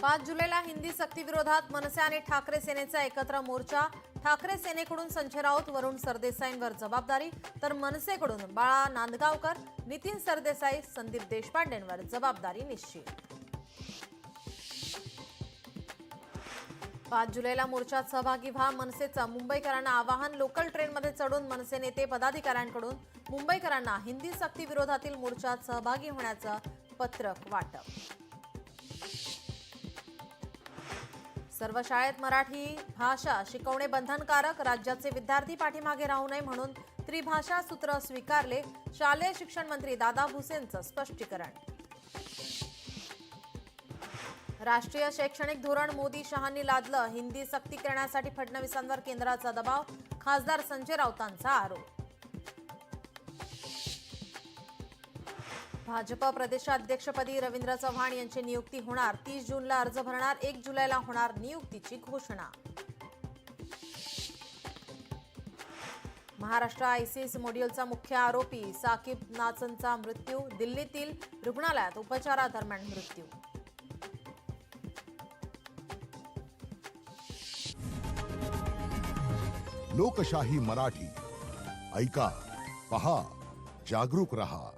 5 जुलैला हिंदी सक्ती विरोधात मनसे आणि ठाकरे सेनेचा एकत्र मोर्चा. ठाकरे सेनेकडून संजय राऊत, वरुण सरदेसाईंवर जबाबदारी, तर मनसेकडून बाळा नांदगावकर, नितीन सरदेसाई, संदीप देशपांडेंवर जबाबदारी निश्चित. 5 जुलैला मोर्चात सहभागी व्हा, मनसेचं मुंबईकरांना आवाहन. लोकल ट्रेनमध्ये चढून मनसे नेते पदाधिकाऱ्यांकडून मुंबईकरांना हिंदी सक्ती विरोधातील मोर्चात सहभागी होण्याचं पत्रक वाटप. सर्व शाळेत मराठी भाषा शिकवणे बंधनकारक. राज्याचे विद्यार्थी पाठीमागे राहू नये म्हणून त्रिभाषा सूत्र स्वीकारले. शालेय शिक्षण मंत्री दादा भुसेंचं स्पष्टीकरण. राष्ट्रीय शैक्षणिक धोरण मोदी शहांनी लादलं. हिंदी सक्ती करण्यासाठी फडणवीसांवर केंद्राचा दबाव. खासदार संजय राऊतांचा आरोप. भाजप प्रदेशाध्यक्षपदी रवींद्र चव्हाण यांची नियुक्ती होणार. 30 जूनला अर्ज भरणार. 1 जुलैला होणार नियुक्तीची घोषणा. महाराष्ट्र आयसिस मॉड्यूलचा मुख्य आरोपी साकीब नाचनचा मृत्यू. दिल्लीतील रुग्णालयात उपचारादरम्यान मृत्यू. लोकशाही मराठी ऐका, पहा, जागरूक रहा.